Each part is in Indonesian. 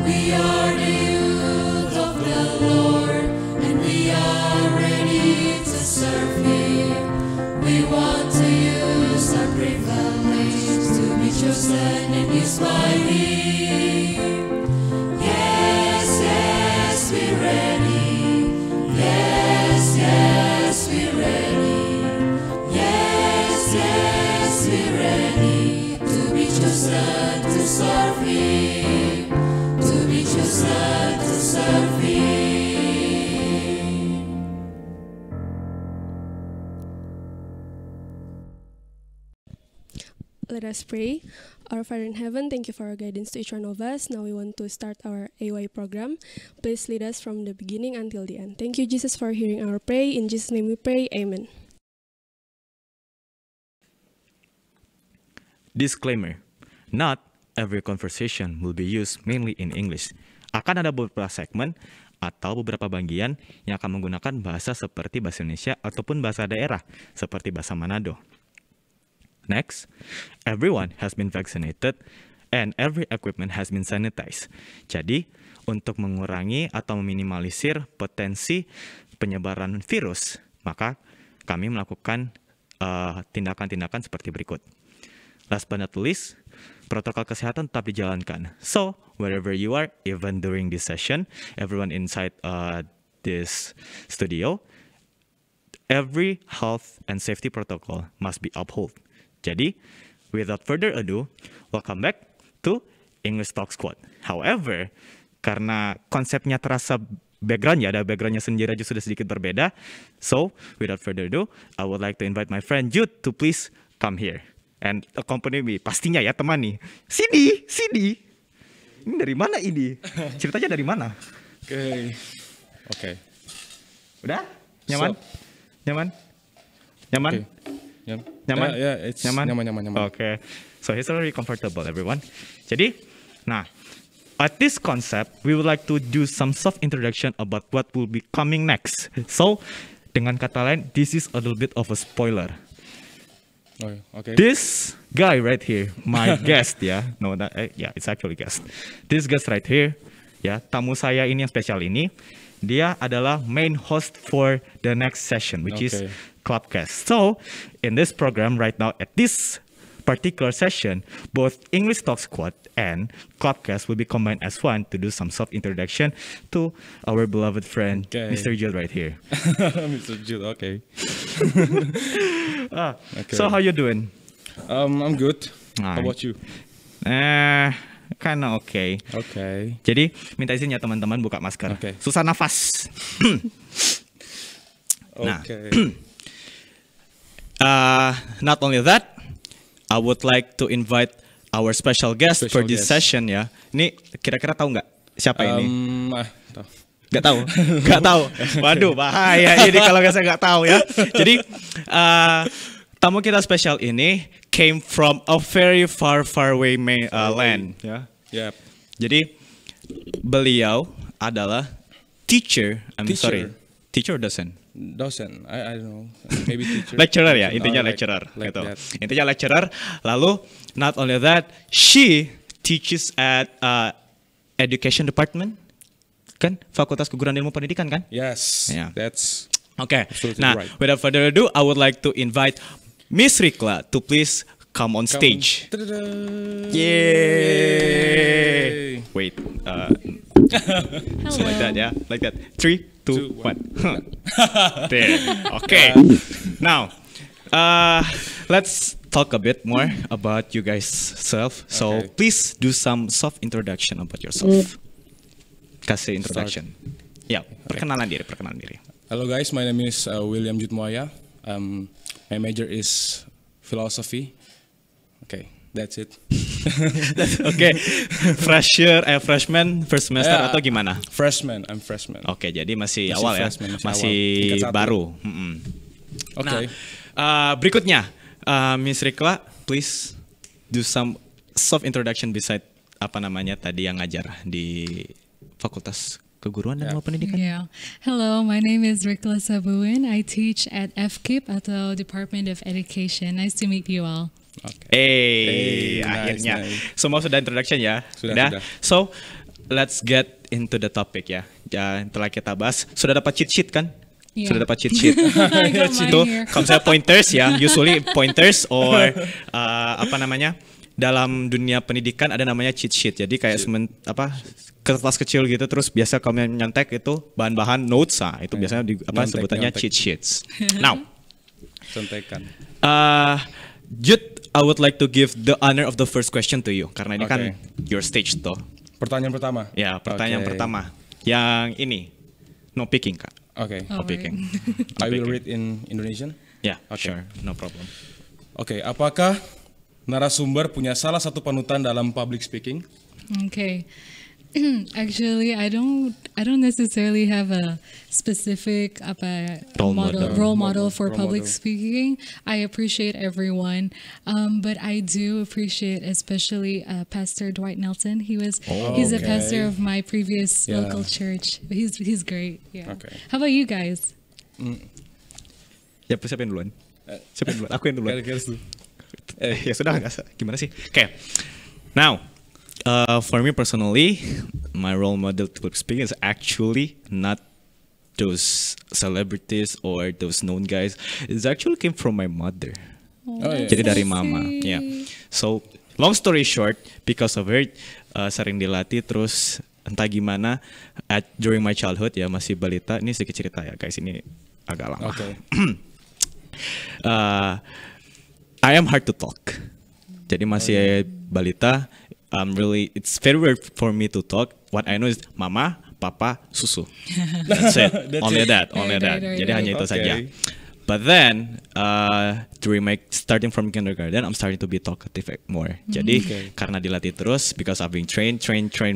We are the youth of the Lord, and we are ready to serve Him. We want to use our privilege to be chosen and used by Him. Yes, yes, we're ready. Yes, yes, we're ready. Yes, yes, we're ready to be chosen to serve Him. To be chosen to serve Him. Let us pray. Our Father in heaven, thank you for your guidance to each one of us. Now we want to start our AY program. Please lead us from the beginning until the end. Thank you, Jesus, for hearing our prayer. In Jesus' name we pray. Amen. Disclaimer, not every conversation will be used mainly in English. Akan ada beberapa segmen atau beberapa bagian yang akan menggunakan bahasa seperti bahasa Indonesia ataupun bahasa daerah seperti bahasa Manado. Next, everyone has been vaccinated and every equipment has been sanitized. Jadi, untuk mengurangi atau meminimalisir potensi penyebaran virus, maka kami melakukan tindakan-tindakan seperti berikut. Last but not least, protokol kesehatan tetap dijalankan. So, wherever you are, even during this session, everyone inside this studio, every health and safety protocol must be upheld. Jadi, without further ado, welcome back to English Talk Squad. However, karena konsepnya terasa backgroundnya, ada backgroundnya sendiri aja sudah sedikit berbeda. So, without further ado, I would like to invite my friend Jude to please come here. And accompany me, pastinya ya teman nih. Sini. Ini dari mana ini? Ceritanya dari mana? Oke. Udah? Nyaman? Nyaman? Okay. Nyaman? It's Nyaman? Nyaman. Okay. So he's already comfortable, everyone. Jadi, nah, at this concept, we would like to do some soft introduction about what will be coming next. So, dengan kata lain, this is a little bit of a spoiler. Oh, okay. This guy right here, my guest, ya, no, it's actually guest. This guest right here, ya, tamu saya ini yang spesial ini, dia adalah main host for the next session, which is Clubcast. So, in this program right now, at this particular session, both English Talk Squad and Clubcast will be combined as one to do some soft introduction to our beloved friend, Mr. Jude right here. Mr. Jude, okay. So, how you doing? I'm good. Alright. How about you? Kinda okay. Okay. Jadi, minta izin ya teman-teman buka masker. Okay. Susah nafas. Okay. Not only that, I would like to invite our special guest for this session ya. Ini kira-kira tahu nggak siapa ini? Tahu. Nggak tahu? Nggak tahu. Waduh, bahaya ini kalau saya nggak tahu ya. Jadi tamu kita spesial ini came from a very far away land. Ya. Yep. Jadi beliau adalah teacher. Teacher or dosen? Dosen, I don't know, maybe teacher. Lecturer ya, intinya lecturer like gitu. that. Intinya lecturer. Lalu not only that, she teaches at education department, kan? Fakultas Keguruan Ilmu Pendidikan kan? Yes, Yeah. that's Okay. absolutely Nah, right. without further ado, I would like to invite Miss Rikla to please come on stage. Ta-da-da. Yay! Wait. So like that, yeah, like that. 3, 2, 1. There. Okay. Now, let's talk a bit more about you guys self. So Okay. please do some soft introduction about yourself. Kasih introduction. Ya, perkenalan diri. Hello guys, my name is William Jutmoya. My major is philosophy. Okay, that's it. Oke, freshman, first semester Yeah. atau gimana? Freshman, I'm freshman. Oke, jadi masih Masih awal ya, freshman, masih masih awal. Tingkat 1. baru. Okay. Nah, berikutnya, Miss Rikla, please do some soft introduction beside apa namanya tadi yang ngajar di Fakultas Keguruan dan Ilmu Pendidikan. Yeah. Hello, my name is Rikla Sabuin. I teach at FKIP atau Department of Education. Nice to meet you all. Okay. Akhirnya. Nice. Semua sudah introduction ya? Sudah. So, let's get into the topic ya. Ya, telah kita bahas, sudah dapat cheat sheet kan? Yeah. Sudah dapat cheat sheet. I got mine Itu here. kalau misalnya pointers ya, usually pointers or apa namanya? Dalam dunia pendidikan ada namanya cheat sheet. Jadi kayak kertas kecil gitu, terus biasa kalau nyontek itu bahan-bahan notes, itu biasanya sebutannya nyontek. cheat sheets. Now, Contekan. Jude, I would like to give the honor of the first question to you karena ini kan Okay. your stage toh. Pertanyaan pertama. Ya, pertanyaan Oke. pertama. Yang ini, no picking kak. Oke. No Alright. picking. I will picking. read in Indonesian. Ya, Okay. sure, no problem. Oke, apakah narasumber punya salah satu panutan dalam public speaking? Okay. Actually, I don't necessarily have a specific Role model. role model for Role public model. speaking. I appreciate everyone, but I do appreciate especially Pastor Dwight Nelson. He's a Okay. pastor of my previous Yeah. local church. He's great. Yeah. Okay. How about you guys? Ya, siapa yang duluan? Siapa yang duluan? Aku yang duluan. Kira-kira tuh. Ya sudah, gimana sih? Okay. Now, for me personally, my role model to public speaking is actually not those celebrities or those known guys. It actually came from my mother. Oh, iya. Jadi dari mama. Yeah. So, long story short, because of her, sering dilatih terus entah gimana during my childhood ya, masih balita. Ini sedikit cerita ya guys, ini agak lama. Oke. I am hard to talk. Jadi masih balita. It's very weird for me to talk. What I know is mama, papa, susu. That's it. That's only it. that. Only Right, that. right, Jadi right. hanya itu Okay. saja. But then during my starting from kindergarten, I'm starting to be talkative more. Jadi Okay. karena dilatih terus, because I've been trained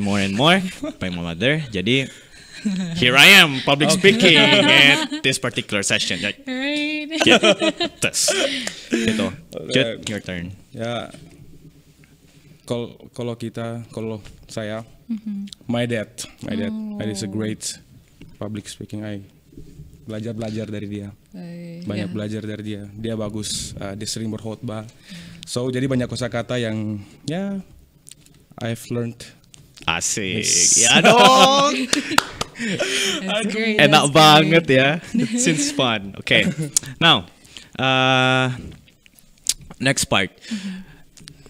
more and more by my mother. Jadi here I am public speaking at this particular session. Like, Right. tes. Gitu. Jude, your turn. Ya, kalau saya, my dad is a great public speaking. I belajar dari dia, banyak belajar dari dia. Dia bagus, dia sering berkhotbah. So jadi banyak kosakata yang ya I've learned. Asik. Yes. Ya dong. That's great. Enak that's banget great. ya. Seems fun. Okay. Now, next part.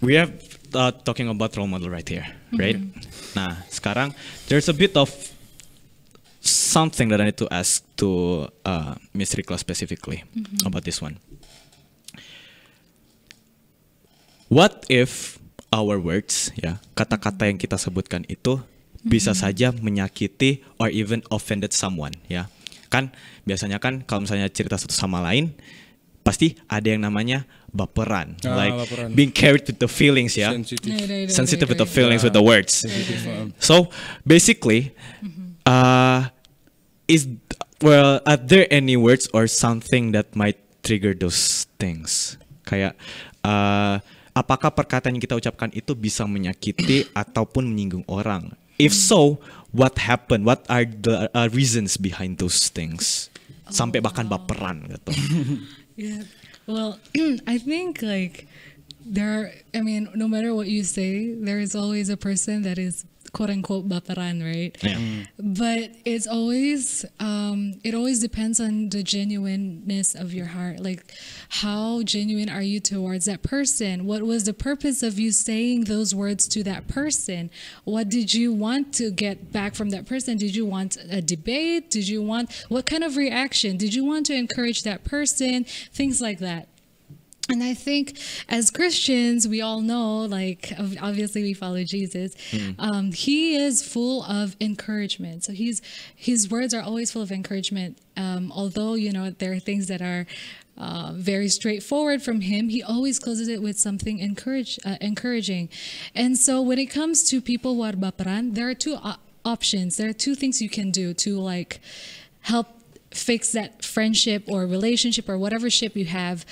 We have talking about role model right here, right? Nah, sekarang there's a bit of something that I need to ask to Miss Rikla specifically about this one. What if our words, ya, kata-kata yang kita sebutkan itu bisa saja menyakiti or even offended someone, ya. Kan biasanya kan kalau misalnya cerita satu sama lain pasti ada yang namanya baperan, like baperan. being carried with the feelings, ya. Sensitive. Sensitive with the Right. feelings, with the words. So basically, are there any words or something that might trigger those things? Kayak apakah perkataan yang kita ucapkan itu bisa menyakiti ataupun menyinggung orang? If so, what happened? What are the reasons behind those things? Sampai bahkan baperan gitu. Yeah. Well, I think no matter what you say, there is always a person that is quote unquote baperan, right? Yeah. But it's always it always depends on the genuineness of your heart. Like, how genuine are you towards that person? What was the purpose of you saying those words to that person? What did you want to get back from that person? Did you want a debate? What kind of reaction? Did you want to encourage that person? Things like that. And I think as Christians, we all know, like, obviously we follow Jesus. He is full of encouragement. So his words are always full of encouragement. Although, there are things that are very straightforward from him, he always closes it with something encouraging. And so when it comes to people who are baperan, there are two options. There are two things you can do to, like, help fix that friendship or relationship or whatever ship you have.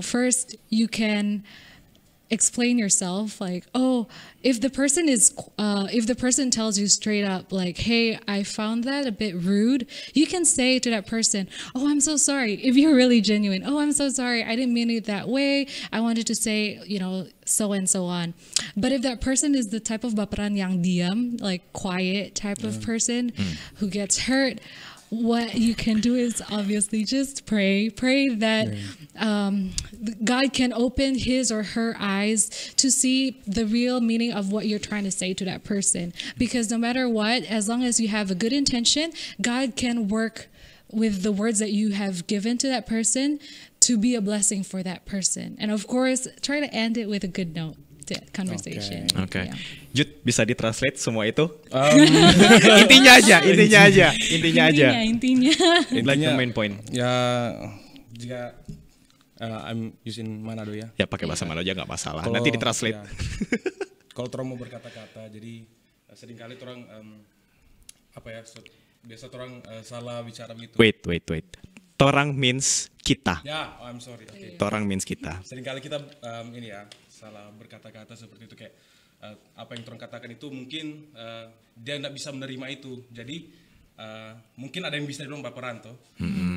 First, you can explain yourself, like, oh, if the person tells you straight up, like, hey, I found that a bit rude, you can say to that person, oh, I'm so sorry. If you're really genuine, oh, I'm so sorry, I didn't mean it that way, I wanted to say, so and so on. But if that person is the type of baperan yang diam, like quiet type of person who gets hurt, what you can do is obviously just pray that God can open his or her eyes to see the real meaning of what you're trying to say to that person. Because no matter what, as long as you have a good intention, God can work with the words that you have given to that person to be a blessing for that person. And of course, try to end it with a good note. Conversation. Oke. Yeah. Jud, bisa ditranslate semua itu? Intinya aja. Like the main point. Ya, jika I'm using Manado ya. Ya pakai bahasa Manado aja nggak masalah. Nanti ditranslate. Ya, kalau orang mau berkata-kata, jadi seringkali orang biasa orang salah bicara begitu. Wait. Torang means kita. Ya, I'm sorry. Okay. Torang means kita. Seringkali kita salah berkata-kata seperti itu, kayak apa yang orang katakan itu mungkin dia tidak bisa menerima itu. Jadi mungkin ada yang bisa dibilang baperan toh.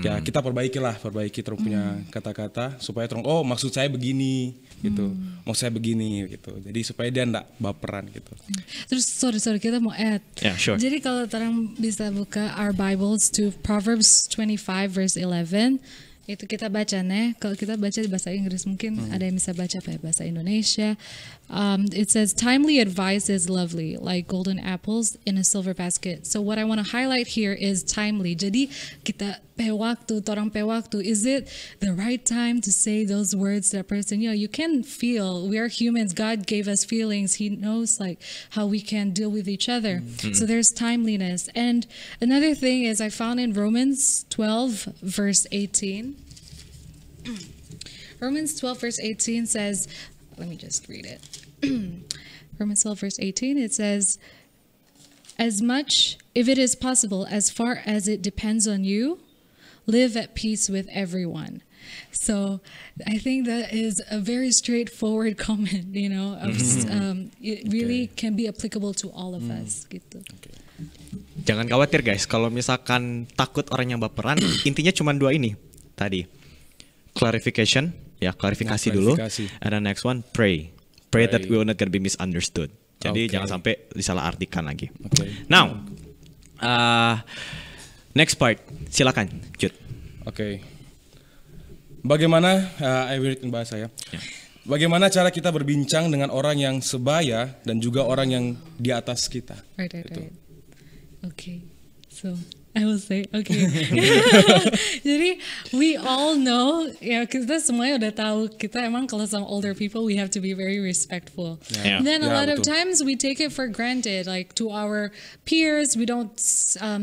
Ya kita perbaiki orang punya kata-kata supaya orang, oh maksud saya begini gitu, maksud saya begini gitu. Jadi supaya dia tidak baperan gitu. Terus sorry kita mau add. Yeah, sure. Jadi kalau orang bisa buka our Bibles to Proverbs 25 verse 11, itu kita baca nih. Kalau kita baca di bahasa Inggris, mungkin ada yang bisa baca pakai bahasa Indonesia. It says, timely advice is lovely, like golden apples in a silver basket. So what I want to highlight here is timely. Jadi kita torang pe waktu. Is it the right time to say those words to that person? You can feel. We are humans. God gave us feelings. He knows like how we can deal with each other. So there's timeliness. And another thing is I found in Romans 12 verse 18. Romans 12 verse 18 says, let me just read it. Romans 12 verse 18, it says, as much, if it is possible, as far as it depends on you, live at peace with everyone. So I think that is a very straightforward comment, it really can be applicable to all of us. Gitu. Jangan khawatir guys, kalau misalkan takut orang yang baperan, intinya cuma dua ini tadi. Clarification, klarifikasi dulu. And the next one, pray that we will not gonna be misunderstood. Jadi jangan sampai disalahartikan lagi. Now, next part, silakan, Jud. Bagaimana, I will read in bahasa ya. Bagaimana cara kita berbincang dengan orang yang sebaya dan juga orang yang di atas kita? Right. Okay, so I will say, okay. Jadi we all know, kita semuanya udah tahu, kita emang kalau sama older people we have to be very respectful. Yeah. And then a lot of times we take it for granted, like to our peers, we don't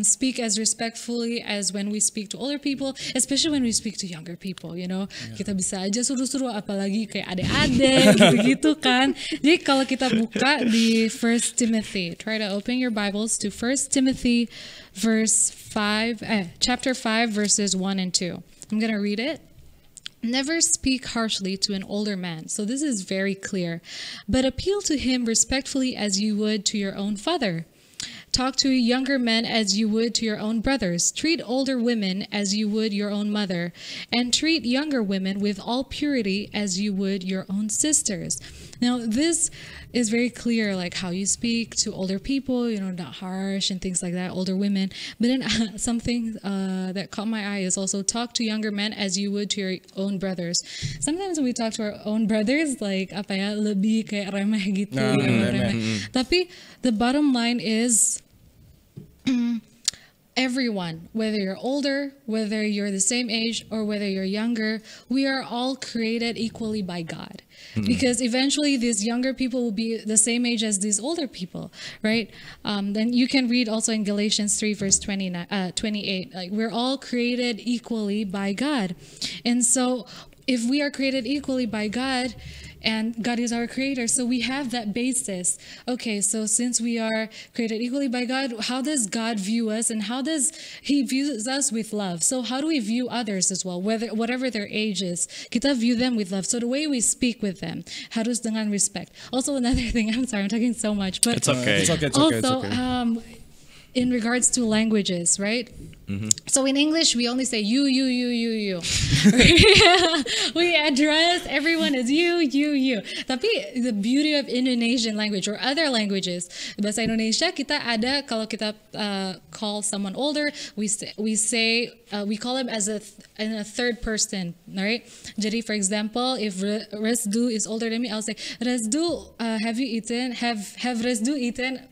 speak as respectfully as when we speak to older people, especially when we speak to younger people, Kita bisa aja suruh-suruh, apalagi kayak adik-adik, gitu-gitu kan. Jadi kalau kita buka di 1 Timothy, try to open your Bibles to 1 Timothy chapter 5 verses 1 and 2. I'm going to read it. Never speak harshly to an older man. So this is very clear. But appeal to him respectfully as you would to your own father. Talk to younger men as you would to your own brothers. Treat older women as you would your own mother. And treat younger women with all purity as you would your own sisters. Now, this is very clear, like how you speak to older people, not harsh and things like that, older women. But then something that caught my eye is also talk to younger men as you would to your own brothers. Sometimes when we talk to our own brothers, like lebih kayak remeh gitu. Remeh. Tapi the bottom line is everyone, whether you're older, whether you're the same age, or whether you're younger, we are all created equally by God. Because eventually these younger people will be the same age as these older people, right? Then you can read also in Galatians 3 verse 28, like we're all created equally by God. And so if we are created equally by God, and God is our creator, so we have that basis. Okay, so since we are created equally by God, how does God view us, and how does He views us with love? So how do we view others as well, whatever their age is? Kita view them with love. So the way we speak with them, harus dengan respect. Also, another thing, I'm sorry, I'm talking so much, but It's okay. It's okay. It's also, okay. in regards to languages, right? So in English, we only say you. We address everyone as you. Tapi the beauty of Indonesian language or other languages, bahasa Indonesia kita ada, kalau kita call someone older, we call him as in a third person, right? Jadi for example, if Resdu is older than me, I'll say, Resdu, have you eaten? Have Resdu eaten?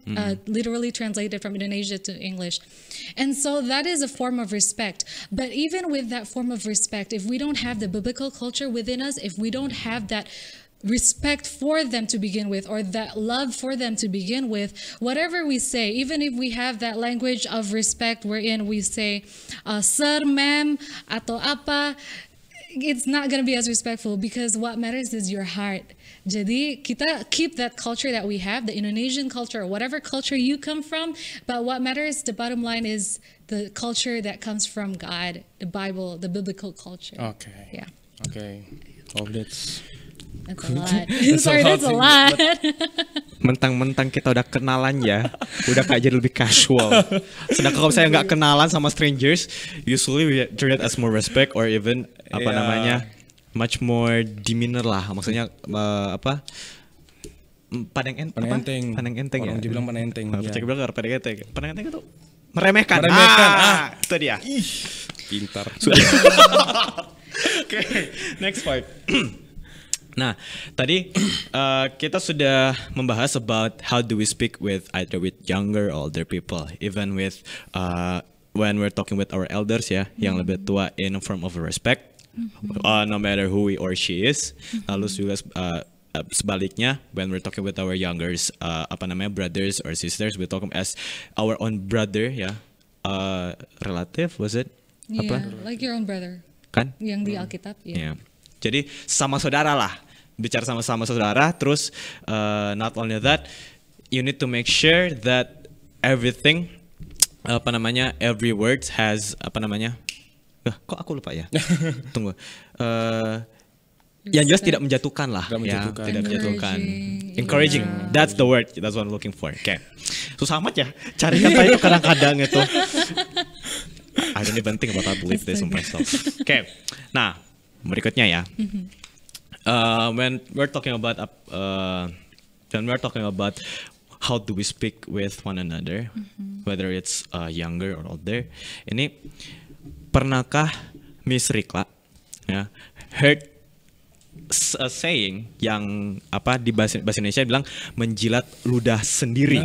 Literally translated from Indonesia to English. And so that is a form of respect. But even with that form of respect, if we don't have the biblical culture within us, if we don't have that respect for them to begin with, or that love for them to begin with, whatever we say, even if we have that language of respect wherein we say sir, ma'am, atau apa, it's not going to be as respectful, because what matters is your heart. Jadi kita keep that culture that we have, the Indonesian culture, or whatever culture you come from, but what matters, the bottom line, is the culture that comes from God, the Bible, the biblical culture. Okay. Yeah. Okay. Oh, that's That's a lot. That's Sorry, a lot, that's a sih. lot. Mentang-mentang kita udah kenalan ya, udah kayak jadi lebih casual. Sedangkan kalau saya nggak kenalan sama strangers, usually we treat it as more respect, or even apa Yeah. namanya, much more demeanor lah. Maksudnya pandang enteng ya. Orang dibilang pandang enteng. Apa Ya. cek bilang pandang enteng. Pandang enteng itu meremehkan. Itu dia. Pintar. Oke, next part. Nah, tadi kita sudah membahas about how do we speak with either with younger or older people, even with when we're talking with our elders ya, yang lebih tua, in a form of respect, no matter who he or she is. Lalu juga sebaliknya, when we're talking with our youngers, brothers or sisters, we talk them as our own brother ya, relative, was it? Yeah, like your own brother. Kan? Yang di Alkitab, Ya. Jadi sama saudara lah, bicara sama-sama saudara. Terus not only that, you need to make sure that everything, every word has kok aku lupa ya? Tunggu. Yang jelas tidak menjatuhkan lah, Tidak menjatuhkan. ya, tidak menjatuhkan. Encouraging. Encouraging, that's the word, that's what I'm looking for. Oke, susah amat ya cari kata itu kadang-kadang itu. I don't even think about I believe this in myself. Oke, nah berikutnya ya. When we're talking about how do we speak with one another, whether it's younger or older, ini pernahkah Miss Rikla ya heard a saying yang di bahasa Indonesia bilang menjilat ludah sendiri.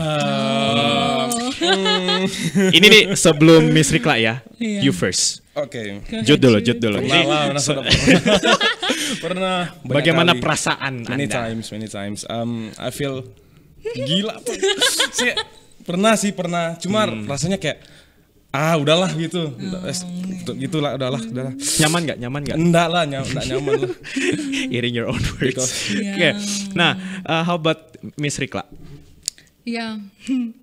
Ini nih sebelum Miss Rikla ya, Iya. you first. Oke. Jut dulu. Pernah lah, pernah. Banyak Bagaimana kali. perasaan Many Anda? times. I feel gila. Pernah. Cuma rasanya kayak udahlah gitu. Gitulah, udahlah. Nyaman nggak? Enggak nyaman lah. Hearing your own words. Yeah. Oke. Nah, how about Miss Rikla? Yeah.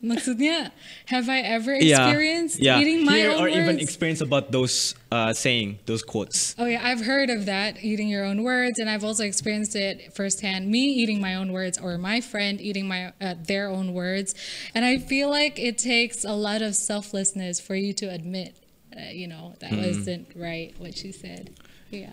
Maksudnya, have I ever experienced eating my Hear own or words? even experience about those saying, those quotes. Oh yeah, I've heard of that, eating your own words, and I've also experienced it firsthand. Me eating my own words, or my friend eating their own words, and I feel like it takes a lot of selflessness for you to admit, that wasn't right what she said. Yeah.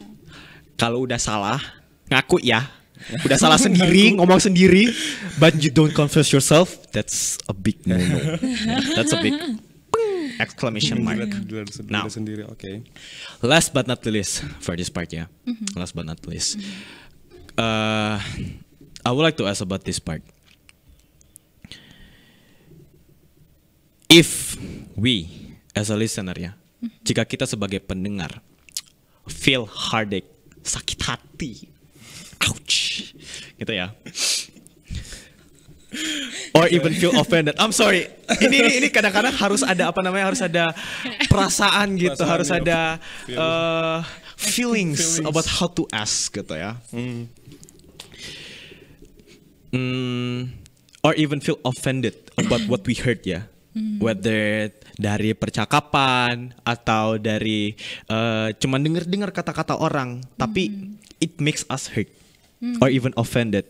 Kalau udah salah, ngaku ya. Udah salah sendiri, ngomong sendiri, but you don't confess yourself, that's a big no-no. That's a big exclamation mark. Now, Sendiri, oke. last but not least for this part ya. Last but not least, I would like to ask about this part. If we as a listener ya, jika kita sebagai pendengar feel heartache, sakit hati, ouch, gitu ya, or even feel offended. I'm sorry. Ini kadang-kadang harus ada harus ada perasaan gitu, Perasaan, harus ya. ada feelings about how to ask gitu ya. Or even feel offended about what we heard ya. Whether dari percakapan atau dari cuman dengar kata-kata orang, tapi it makes us hurt or even offended.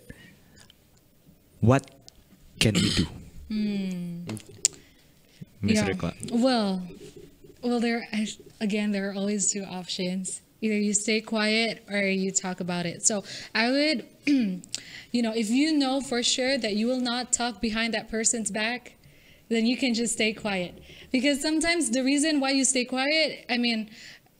What can we do? Miss Rikla. Well, there are always two options. Either you stay quiet or you talk about it. So I would, if you know for sure that you will not talk behind that person's back, then you can just stay quiet. Because sometimes the reason why you stay quiet,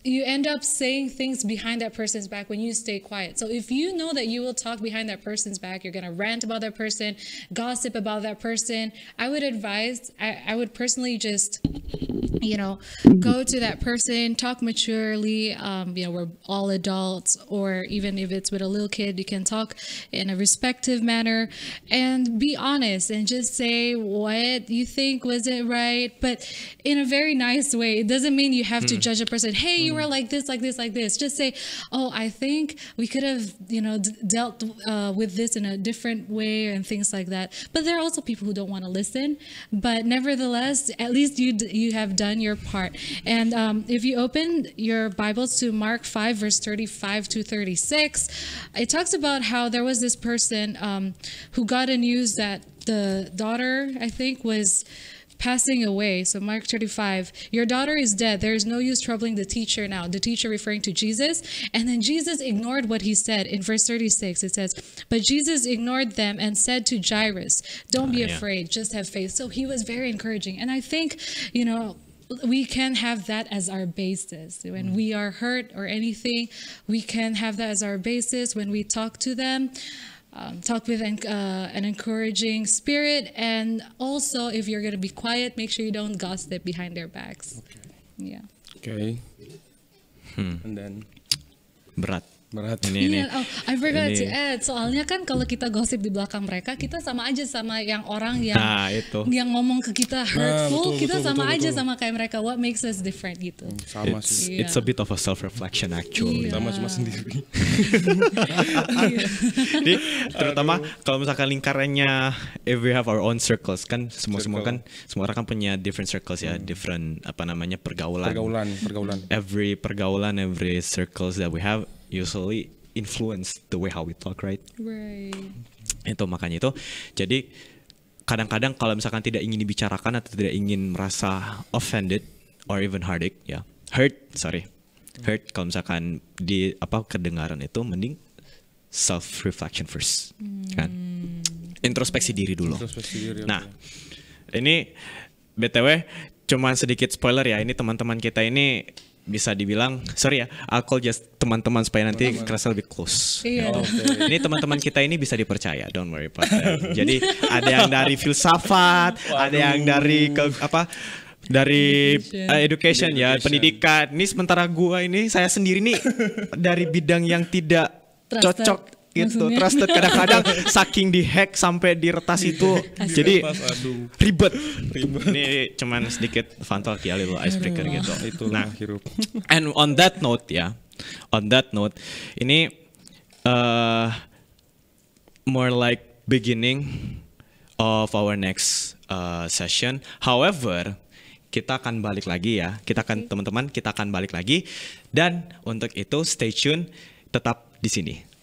you end up saying things behind that person's back when you stay quiet. So if you know that you will talk behind that person's back, you're going to rant about that person, gossip about that person, I would advise, I would personally just, go to that person, talk maturely. We're all adults, or even if it's with a little kid, you can talk in a respectful manner and be honest and just say what you think wasn't right, but in a very nice way. It doesn't mean you have to judge a person. Hey, you were like this, like this, like this. Just say, oh, I think we could have, dealt with this in a different way and things like that. But there are also people who don't want to listen. But nevertheless, at least you have done your part. And if you open your Bibles to Mark 5, verse 35 to 36, it talks about how there was this person who got a news that the daughter, I think, was passing away. So Mark 35, your daughter is dead. There is no use troubling the teacher now. The teacher referring to Jesus. And then Jesus ignored what he said. In verse 36, it says, but Jesus ignored them and said to Jairus, don't be afraid, just have faith. So he was very encouraging. And I think, we can have that as our basis. When we are hurt or anything, we can have that as our basis when we talk to them. Talk with an encouraging spirit, and also if you're gonna be quiet, make sure you don't gossip behind their backs. Okay. And then Berat. Ini. Oh, I forgot to add. Soalnya kan kalau kita gosip di belakang mereka, kita sama aja sama yang orang yang yang ngomong ke kita hurtful, kita sama aja sama kayak mereka. What makes us different gitu? Sama sih. It's a bit of a self-reflection actually. Sama cuma sendiri. Jadi terutama kalau misalkan lingkarannya, if we have our own circles kan, semua orang kan punya different circles ya, different pergaulan. Every pergaulan, every circles that we have usually influence the way how we talk, right? Right. Itu makanya itu. Jadi kadang-kadang kalau misalkan tidak ingin dibicarakan atau tidak ingin merasa offended or even hurt kalau misalkan di kedengaran itu, mending self reflection first, kan? Introspeksi diri dulu. Nah, ini BTW cuman sedikit spoiler ya, ini teman-teman kita ini bisa dibilang, sorry ya, I'll call just teman-teman supaya nanti kerasa lebih close. Ini teman-teman kita ini bisa dipercaya, don't worry about that. Jadi ada yang dari filsafat, ada yang dari education ya, pendidikan. Ini sementara gua ini, saya sendiri nih dari bidang yang tidak cocok gitu, trusted. Kadang-kadang saking dihack sampai diretas itu, jadi ribet. Ini cuman sedikit fun talk ya, little icebreaker gitu. Nah, and on that note, ini more like beginning of our next session. However, kita akan balik lagi ya. Teman-teman, kita akan balik lagi. Dan untuk itu stay tune, tetap di sini.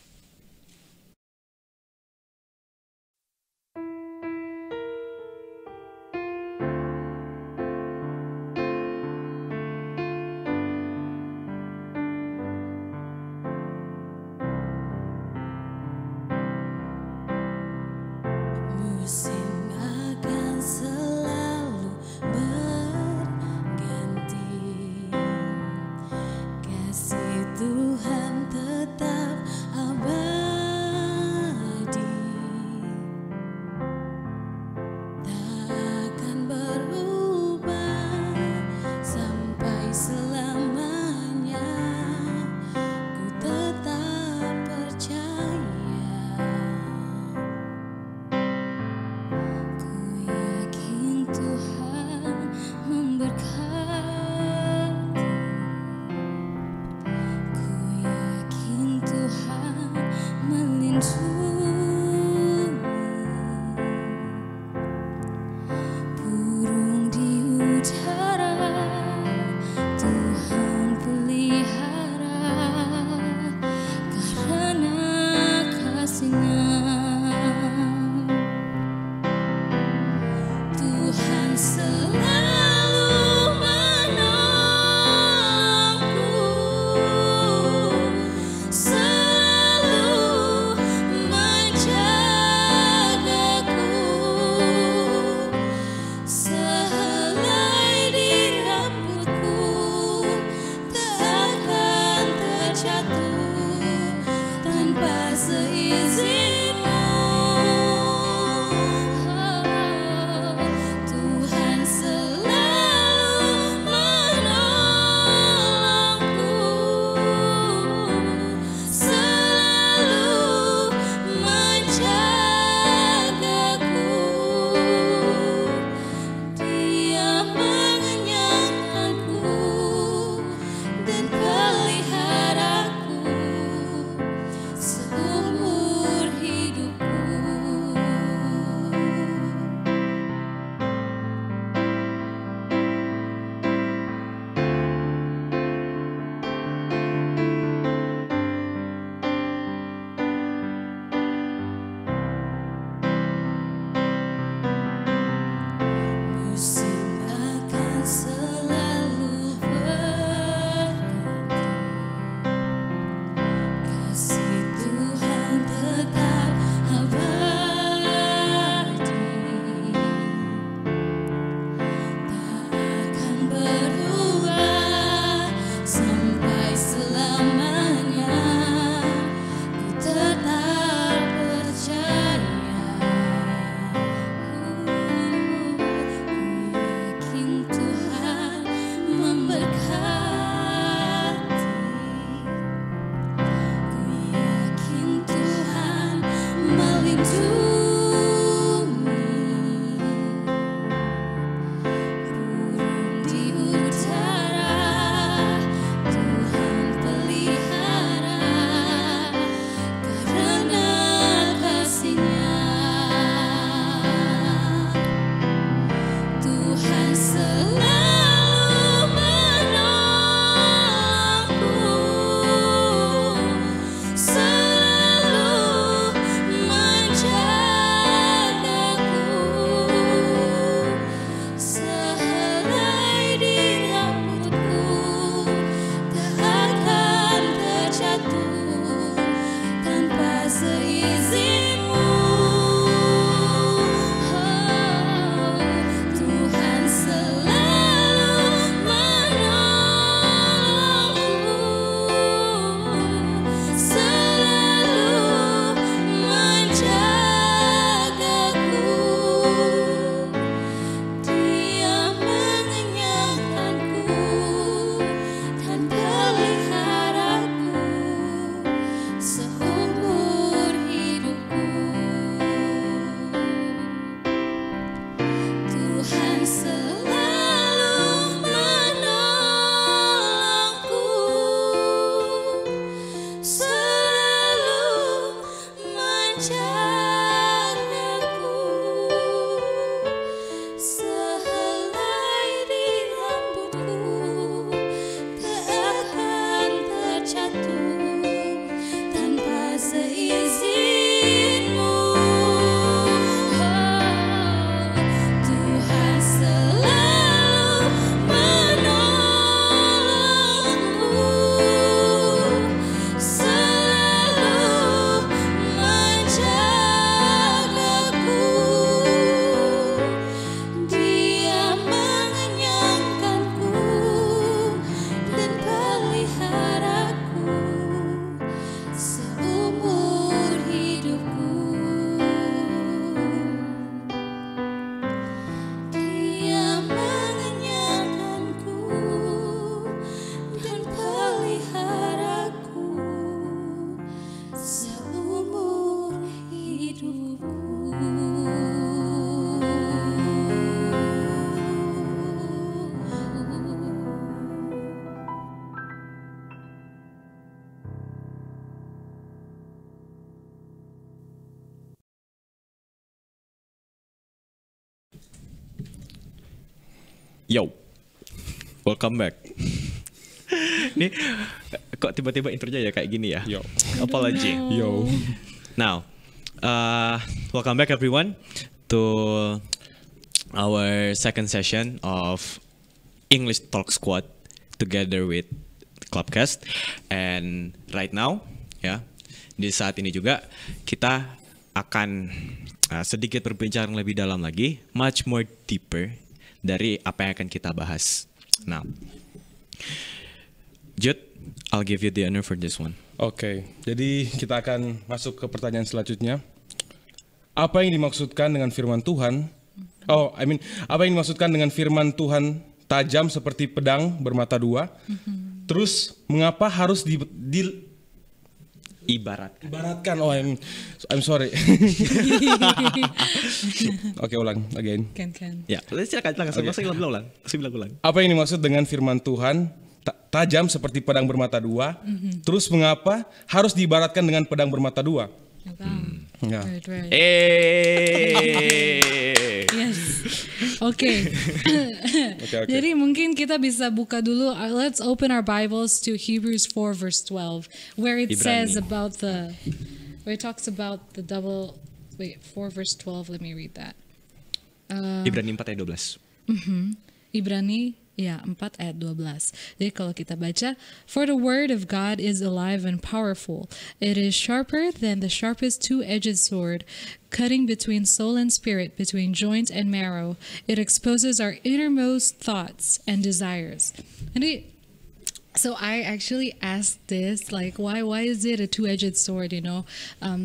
Musim akan selalu berganti, kasih Tuhan tetap abadi, takkan berubah sampai selamanya. Ku tetap percaya. Yo, welcome back. Nih, kok tiba-tiba intronya ya kayak gini ya? Yo. Apology. Yo. Now, welcome back everyone to our second session of English Talk Squad together with Clubcast. And right now, ya, di saat ini juga kita akan sedikit berbincang lebih dalam lagi, much more deeper dari apa yang akan kita bahas. Nah, Jude, I'll give you the honor for this one. Oke, jadi kita akan masuk ke pertanyaan selanjutnya. Apa yang dimaksudkan dengan firman Tuhan? Apa yang dimaksudkan dengan firman Tuhan tajam seperti pedang bermata dua? Terus mengapa harus ibaratkan? Oh, I'm sorry. Oke, ulang again. Can. Ya, silakan. Saya ulang. Apa yang dimaksud dengan firman Tuhan tajam seperti pedang bermata dua? Terus mengapa harus diibaratkan dengan pedang bermata dua? Ya. Right. Hey. Yes. Okay. Okay. Jadi mungkin kita bisa buka dulu. Let's open our Bibles to Hebrews 4 verse 12, where it says about where it talks about the double. 4 verse 12. Let me read that. Ibrani 4 ayat 12. Ibrani 4 ayat 12. Jadi kalau kita baca, for the word of God is alive and powerful. It is sharper than the sharpest two-edged sword, cutting between soul and spirit, between joint and marrow. It exposes our innermost thoughts and desires. So I actually asked this, like, why is it a two-edged sword,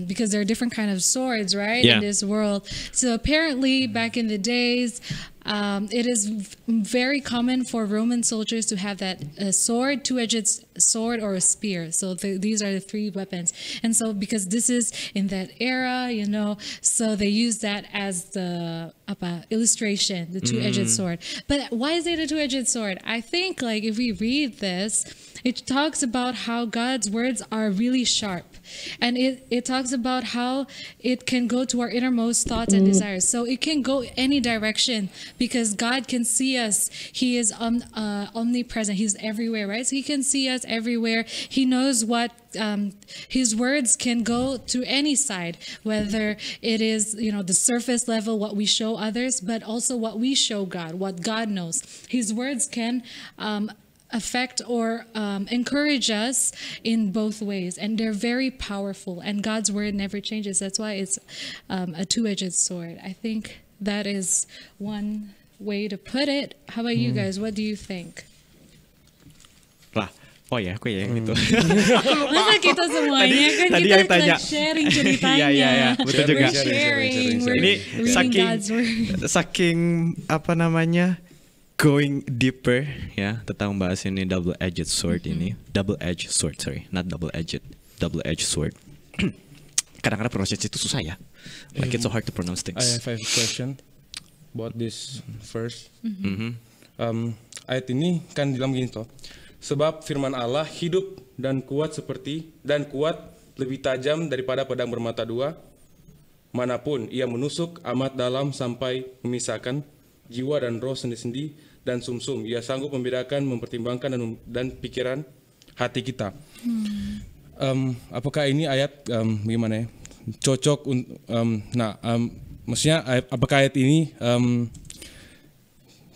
because there are different kind of swords, right, in this world. So apparently back in the days, it is very common for Roman soldiers to have that sword, two-edged sword, or a spear. So these are the three weapons. And so because this is in that era, so they use that as the illustration, the two-edged sword. But why is it a two-edged sword? I think, like, if we read this, it talks about how God's words are really sharp. And it talks about how it can go to our innermost thoughts and desires. So it can go any direction because God can see us. He is omnipresent. He's everywhere, right? So he can see us everywhere. He knows what his words can go to any side, whether it is, the surface level, what we show others, but also what we show God, what God knows. His words can affect or encourage us in both ways, and they're very powerful, and God's word never changes. That's why it's a two-edged sword. I think that is one way to put it. How about you guys? What do you think? Oh ya, aku ya yang itu. Masa kita semuanya kan tadi kita yang tanya. sharing ceritanya. Iya, betul juga. Sharing. Ini saking going deeper ya tentang bahas ini double-edged sword ini. Double-edged sword, not double-edged. Double-edged sword. Kadang-kadang pronunciation itu susah ya. Like it's so hard to pronounce things. I have a question about this verse. Ayat ini kan bilang gini toh. Sebab firman Allah hidup dan kuat lebih tajam daripada pedang bermata dua, manapun ia menusuk amat dalam sampai memisahkan jiwa dan roh, sendi-sendi dan sumsum. Ia sanggup membedakan, mempertimbangkan dan pikiran hati kita. Apakah ini ayat bagaimana ya? Cocok maksudnya apakah ayat ini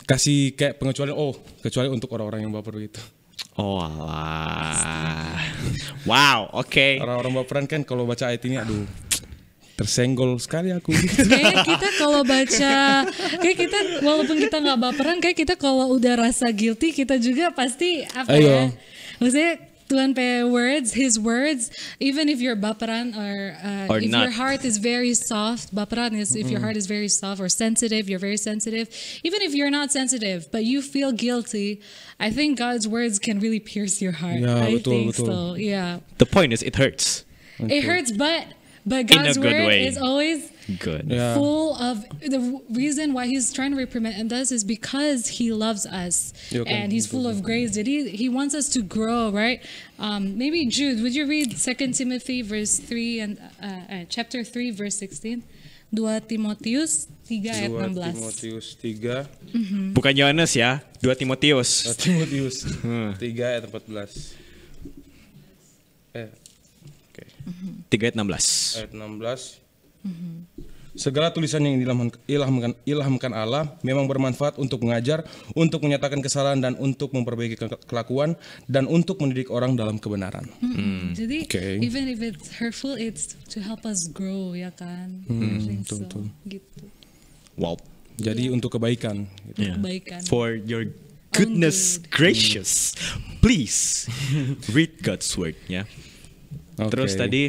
kasih kayak pengecualian kecuali untuk orang-orang yang baper gitu. Oh alah. Wow, oke. Orang-orang baperan kan kalau baca ayat ini tersenggol sekali aku. Kayak kita kalau baca, kayak kita walaupun kita nggak baperan, kayak kita kalau udah rasa guilty kita juga pasti ya? Maksudnya Tuhan pay words, His words, even if you're baperan or if not. Your heart is very soft, baperan is if your heart is very soft or sensitive, you're very sensitive. Even if you're not sensitive, but you feel guilty, I think God's words can really pierce your heart. Yeah, I think betul. so. Yeah. The point is, it hurts. It hurts, but God's word is always good. Yeah. Full of the reason why He's trying to reprimand us is because He loves us and He's full of grace. That He wants us to grow, right? Maybe Jude, would you read 2 Timothy verse 3 and chapter 3 verse 16? 2 Timotius 3 ayat 16. 2 Timotius 3. Bukan Yohanes ya, 2 Timotius. 2 Timotius 3 ayat 14. 3 ayat 16. Ayat 16. Segala tulisan yang ilhamkan Allah memang bermanfaat untuk mengajar, untuk menyatakan kesalahan dan untuk memperbaiki kelakuan dan untuk mendidik orang dalam kebenaran. Jadi Okay. even if it's hurtful, it's to help us grow, ya kan? I think so. betul. Gitu. Wow. Jadi untuk kebaikan. Gitu. Kebaikan. For your goodness gracious, please read God's word, ya. Terus Okay. tadi,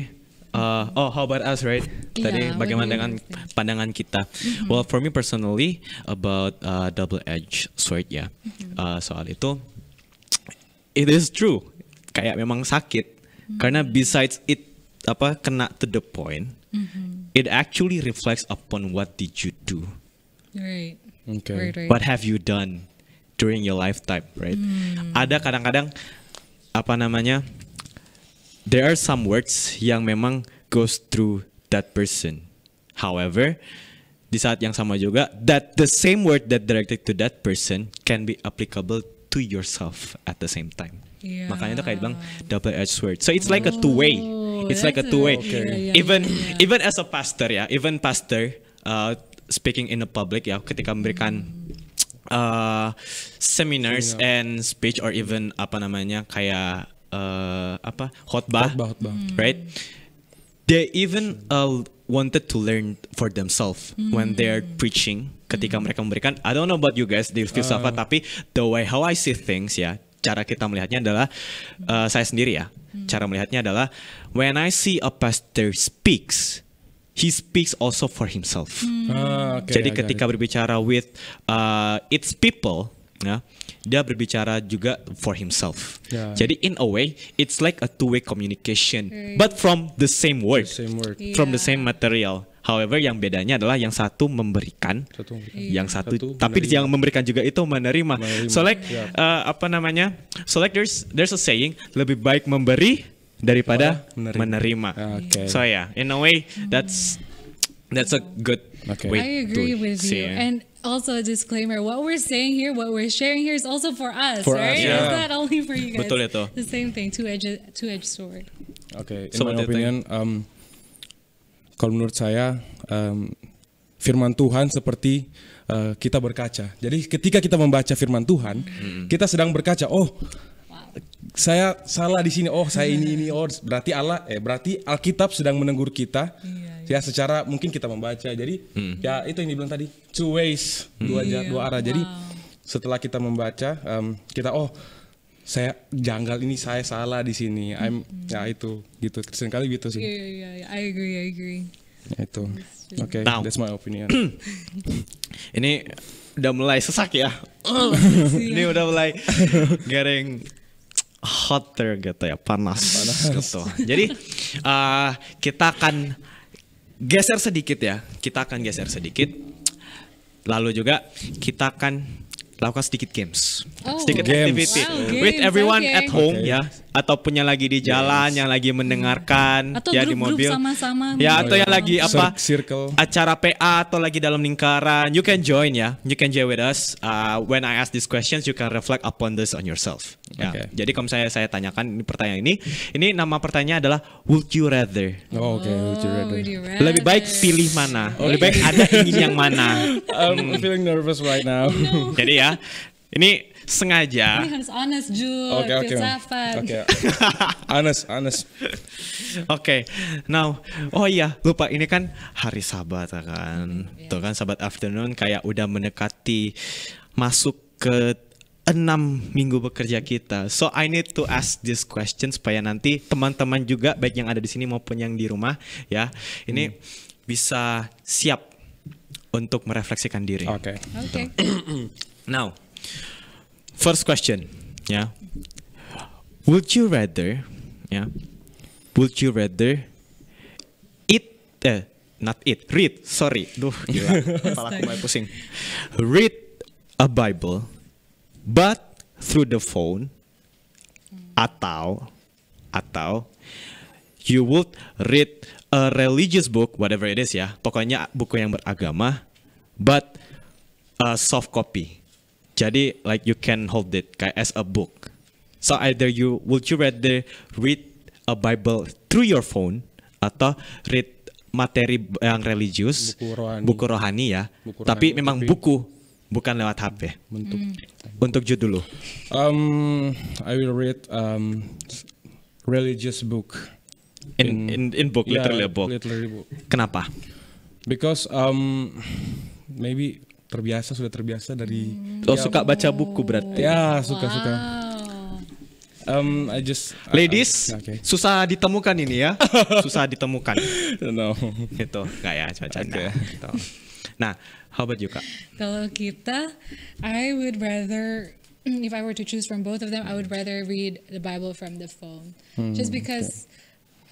how about us, right? Tadi Yeah, bagaimana what do you dengan think? pandangan kita? Well, for me personally, about double-edged sword, ya. Soal itu, it is true. Kayak memang sakit, karena besides it kena to the point, it actually reflects upon what did you do. Right. Okay. Right. What have you done during your lifetime, right? Ada kadang-kadang there are some words yang memang goes through that person. However, di saat yang sama juga, that the same word that directed to that person can be applicable to yourself at the same time. Yeah. Makanya itu kayak bilang double-edged sword. So it's like a two-way. It's like a that's two-way. okay. Yeah, Even as a pastor, ya, even pastor speaking in the public, ya, ketika memberikan seminars and speech or even kayak khotbah, right? They even wanted to learn for themselves when they're preaching. Ketika mereka memberikan, I don't know about you guys, di filsafat, tapi the way how I see things, ya, cara kita melihatnya adalah saya sendiri, ya. Cara melihatnya adalah when I see a pastor speaks, he speaks also for himself. Okay, Jadi I got ketika it. berbicara with its people, ya, dia berbicara juga for himself. Yeah. Jadi in a way, it's like a two-way communication, but from the same word, Same word. from the same material. However, yang bedanya adalah yang satu memberikan, Satu memberikan. yang satu, Satu tapi menerima. yang memberikan juga itu menerima. So like Yeah. So like there's a saying, lebih baik memberi daripada Menerima. menerima. Okay. So yeah, in a way that's a good Okay. way I agree to with see you. it. And also a disclaimer, what we're saying here, what we're sharing here is also for us, For right? us, yeah. It's not only for you guys. Betul itu. The same thing, two-edged sword. Okay, in So what my do you think? opinion, kalau menurut saya firman Tuhan seperti kita berkaca. Jadi ketika kita membaca firman Tuhan, kita sedang berkaca. Oh, saya salah di sini. Oh, saya ini. Oh, berarti Alkitab sedang menegur kita. Ya, secara mungkin kita membaca. Jadi ya itu yang dibilang tadi, two ways, dua arah. Jadi setelah kita membaca, kita saya janggal ini, saya salah di sini. Ya itu gitu. Seringkali gitu sih. Yeah. I agree. Ya, itu. Oke, Now. that's my opinion. Ini udah mulai sesak ya. Ini udah mulai getting hotter gitu ya, panas. Gitu. Jadi kita akan geser sedikit ya. Lalu juga kita akan lakukan sedikit games, sedikit Games. activity Wow, with games, everyone okay. at home, Okay. ya, ataupun yang lagi di jalan, yang lagi mendengarkan, Atau ya di grup-grup mobil, sama-sama. ya, atau yang lagi Circle. acara PA atau lagi dalam lingkaran, you can join ya, you can join with us. When I ask these questions, you can reflect upon this on yourself. Ya. Okay. Jadi kalau saya tanyakan ini pertanyaan ini nama pertanyaannya adalah would you rather? Oh, oke, would you rather? Would you rather? Lebih baik pilih mana? Lebih baik ada ingin yang mana? I'm feeling nervous right now. Jadi ya, ini sengaja. Ini harus honest, Jul. Oke. Filsafat. Oke. Honest. Oke, now, oh iya, lupa ini kan hari Sabat kan, tuh kan Sabat afternoon kayak udah mendekati masuk ke 6 minggu bekerja kita. So I need to ask this question supaya nanti teman-teman juga baik yang ada di sini maupun yang di rumah ya, ini bisa siap untuk merefleksikan diri. Oke. Okay. Now, first question, ya. Would you rather, ya? Would you rather read, sorry. Duh, gila. Kepala aku mulai pusing. Read a Bible but through the phone atau you would read a religious book, whatever it is ya. Pokoknya buku yang beragama but soft copy. Jadi like you can hold it kayak as a book. So either would you rather read a Bible through your phone atau read materi yang religius, Buku rohani. rohani ya. Buku Tapi rohani, memang tapi- buku, bukan lewat HP. Bentuk. Untuk judul lu. I will read religious book. In book, Yeah, literally a book. literally book. Kenapa? Because maybe sudah terbiasa dari Lo suka baca buku berarti. ya suka-suka. Wow. I just Ladies, okay. susah ditemukan ini ya. Susah ditemukan. No. Gitu. Enggak ya, canda. Gitu. Nah, how about you, Kak? Kalau kita, I would rather, if I were to choose from both of them, I would rather read the Bible from the phone. Just because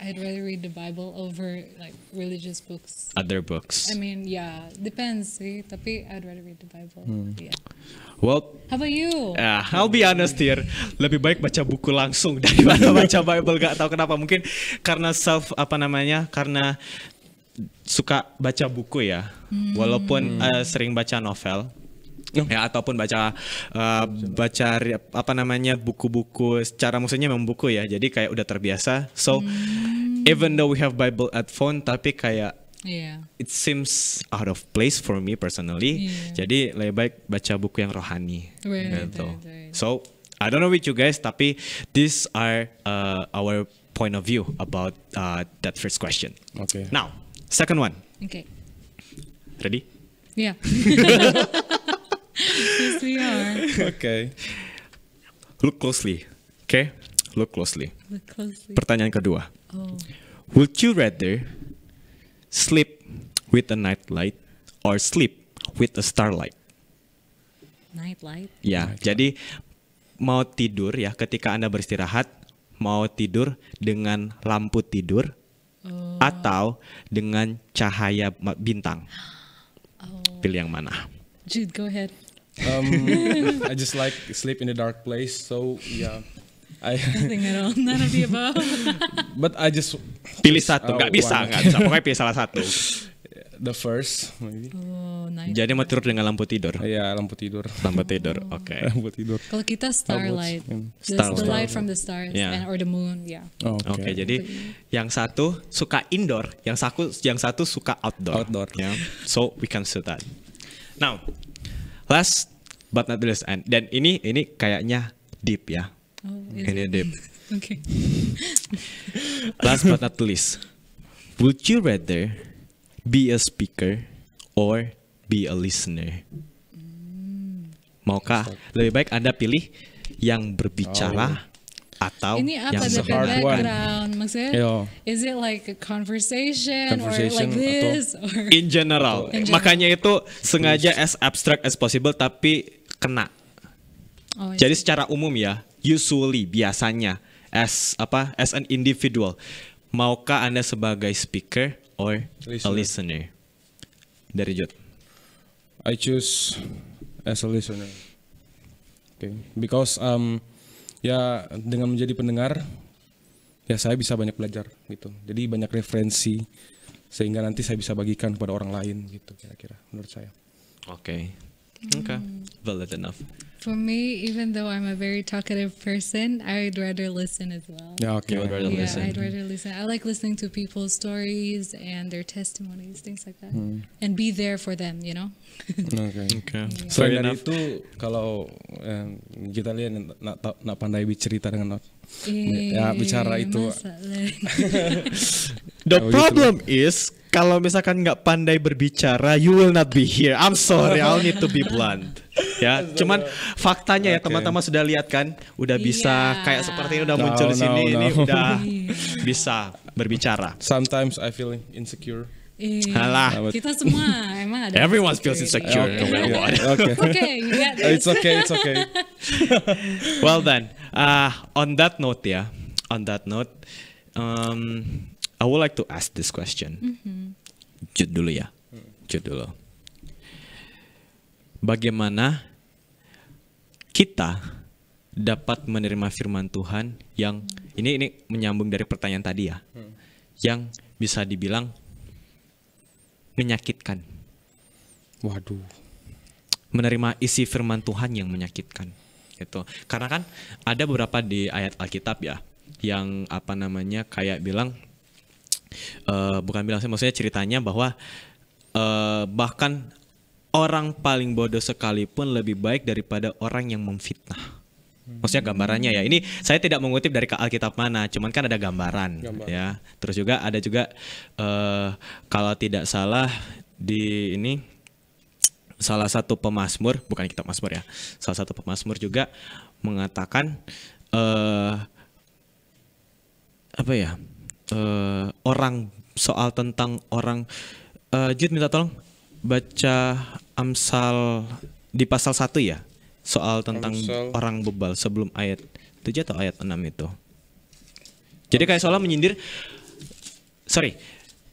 I'd rather read the Bible over like religious books. Other books. I mean, yeah, depends sih. Tapi I'd rather read the Bible. Yeah. Well, How about you? I'll be honest here, lebih baik baca buku langsung daripada baca Bible. Gak tahu kenapa, mungkin karena karena suka baca buku ya, walaupun sering baca novel. Ya, ataupun baca buku-buku secara maksudnya memang buku ya, jadi kayak udah terbiasa. So even though we have Bible at phone, tapi kayak Yeah. it seems out of place for me personally. Yeah. Jadi lebih baik baca buku yang rohani. Right, Gitu. right. So I don't know with you guys, tapi these are our point of view about that first question. Okay. Now, second one. Okay. Ready? Yeah. Yes, we are. Okay. Look closely. Okay? Look closely. Look closely. Pertanyaan kedua. Oh. Would you rather sleep with a night light or sleep with a starlight? Nightlight. Ya, jadi mau tidur ya, ketika Anda beristirahat, mau tidur dengan lampu tidur atau dengan cahaya bintang. Pilih yang mana? Jude, go ahead. I just like sleep in the dark place, so yeah. Nothing at all. None of the above. But I just Pilih satu, nggak bisa. Pokoknya pilih salah satu. The first maybe. Oh, night. Jadi mau tidur dengan lampu tidur. Ya, lampu tidur. Lampu tidur, oke. Lampu tidur. Kalau kita starlight, Starlight. the light from the stars Yeah. or the moon, yeah. Oke, jadi yang satu suka indoor, yang satu suka outdoor. Outdoor. Ya. So we can see that. Now, last but not least, dan ini kayaknya deep ya. Oh, is Ini it? deep. Okay. Last but not least, would you rather be a speaker or be a listener? Maukah lebih baik Anda pilih yang berbicara atau Ini yang apa the hard one. background? Maksudnya, Yo. is it like a conversation or Conversation like this? Or in general. In general. Makanya itu sengaja as abstract as possible tapi kena. oh, Jadi secara umum ya, usually biasanya as an individual, maukah Anda sebagai speaker or a listener? Dari Jod. I choose as a listener. Okay. Because ya dengan menjadi pendengar ya saya bisa banyak belajar gitu. Jadi banyak referensi sehingga nanti saya bisa bagikan kepada orang lain gitu kira-kira menurut saya. Oke. Oke. Valid enough. for me, even though I'm a very talkative person, I'd rather listen as well. Ya oke. You would rather Yeah, listen. I'd rather listen. I like listening to people's stories and their testimonies, things like that, and be there for them. You know. Oke. Okay. Selain Fair dari enough. itu, kalau kita lihat nak pandai bercerita dengan not, ya bicara itu. The Oh, gitu. problem is kalau misalkan nggak pandai berbicara, you will not be here. I'm sorry, I'll need to be blunt. Ya, cuman faktanya ya Oke. teman-teman sudah lihat kan, udah bisa Iya. kayak seperti ini udah No, muncul di sini, no, ini no. udah bisa berbicara. Sometimes I feel insecure. Halah. Kita semua emang ada. Everyone feels insecurity. insecure. No matter what. Oke. Okay, you got this. It's okay, it's okay. Well then, on that note, I would like to ask this question. Jud dulu ya, Jud dulu. Bagaimana kita dapat menerima firman Tuhan yang ini menyambung dari pertanyaan tadi ya, yang bisa dibilang menyakitkan. Waduh. Menerima isi firman Tuhan yang menyakitkan gitu. Karena kan ada beberapa di ayat Alkitab ya yang kayak bilang bukan bilang sih, maksudnya ceritanya bahwa bahkan orang paling bodoh sekalipun lebih baik daripada orang yang memfitnah. Maksudnya gambarannya ya. Ini saya tidak mengutip dari Alkitab mana, cuman kan ada gambaran. Ya. Terus juga ada juga kalau tidak salah di ini salah satu pemazmur, bukan kitab Mazmur ya. Salah satu pemazmur juga mengatakan orang soal tentang orang Jud minta tolong baca Amsal di pasal 1 ya. Soal tentang orang bebal sebelum ayat 7 atau ayat 6 itu. Jadi kayak seolah menyindir,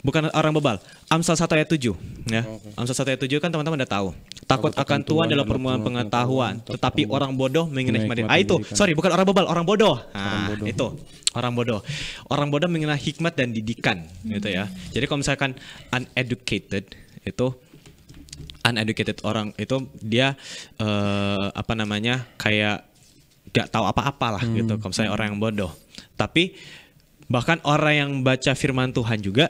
bukan orang bebal, Amsal 1 ayat 7 ya. Amsal 1 ayat 7 kan teman-teman udah tahu. Takut akan Tuhan adalah permulaan pengetahuan, tetapi orang bodoh menghina hikmat. Bukan orang bebal, orang bodoh. Itu orang bodoh. Orang bodoh menghina hikmat dan didikan gitu ya. Jadi kalau misalkan uneducated orang itu dia kayak gak tahu apa-apa lah gitu. Kalau misalnya orang yang bodoh. Tapi bahkan orang yang baca firman Tuhan juga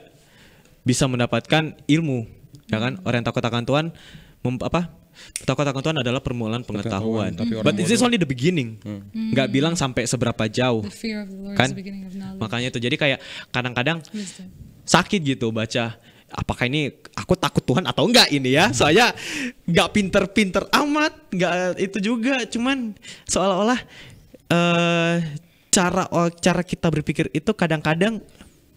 bisa mendapatkan ilmu, ya kan? Orang yang takut akan Tuhan, takut akan Tuhan adalah permulaan pengetahuan. But this is only the beginning. Gak bilang sampai seberapa jauh. The fear of the Lord kan? is the beginning of knowledge. Makanya itu jadi kayak kadang-kadang sakit gitu baca. Apakah ini aku takut Tuhan atau enggak ini ya? Soalnya enggak pinter-pinter amat, enggak itu juga. Cuman seolah-olah cara kita berpikir itu kadang-kadang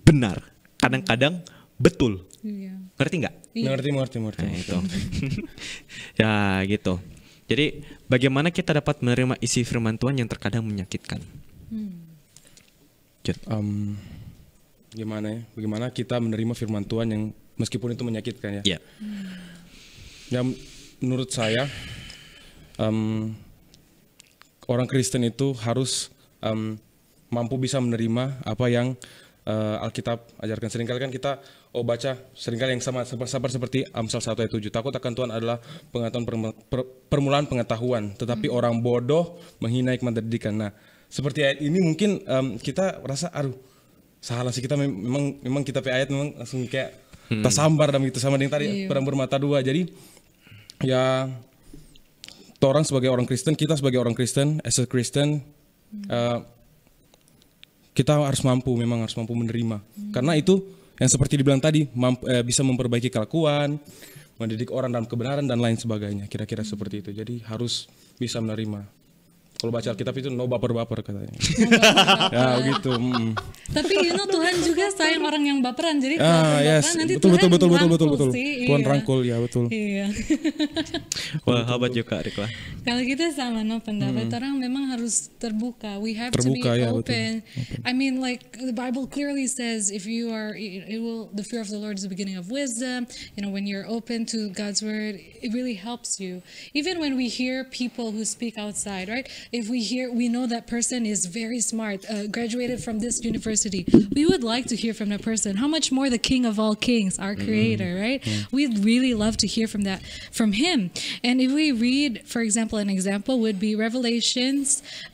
benar, kadang-kadang betul. Iya. Ngerti enggak? Mengerti. Nah, itu. Ya gitu. Jadi bagaimana kita dapat menerima isi firman Tuhan yang terkadang menyakitkan? Bagaimana kita menerima firman Tuhan yang meskipun itu menyakitkan ya? Yeah. Yang menurut saya orang Kristen itu harus mampu bisa menerima apa yang Alkitab ajarkan. Seringkali kan kita baca seringkali yang sama seperti Amsal 1 ayat 7. Takut akan Tuhan adalah permulaan pengetahuan, tetapi orang bodoh menghina hikmat dan didikan. Nah, seperti ayat ini mungkin kita rasa salah sih, kita memang kita ayat memang langsung kayak tersambar dan gitu sama dengan tadi perang bermata dua. Jadi ya orang sebagai orang Kristen, kita sebagai orang Kristen, as a Christian, kita harus mampu menerima. Karena itu yang seperti dibilang tadi, bisa memperbaiki kelakuan, mendidik orang dalam kebenaran dan lain sebagainya. Kira-kira seperti itu. Jadi harus bisa menerima. Kalau baca Alkitab itu no baper-baper katanya. Ya begitu. Tapi Tuhan juga sayang orang yang baperan. Jadi kalau baperan nanti betul. Tuhan Tuhan rangkul ya, betul. Iya. Well, how about you Kak Rikla? Kalau kita sama pendapat orang memang harus terbuka. We have to be ya, open. I mean, like the Bible clearly says, if you are, the fear of the Lord is the beginning of wisdom. When you're open to God's word, it really helps you. Even when we hear people who speak outside, right? If we know that person is very smart, graduated from this university, we would like to hear from that person. How much more the King of all kings, our Creator, right? We'd really love to hear from Him. And if we read, for example, an example would be Revelation 3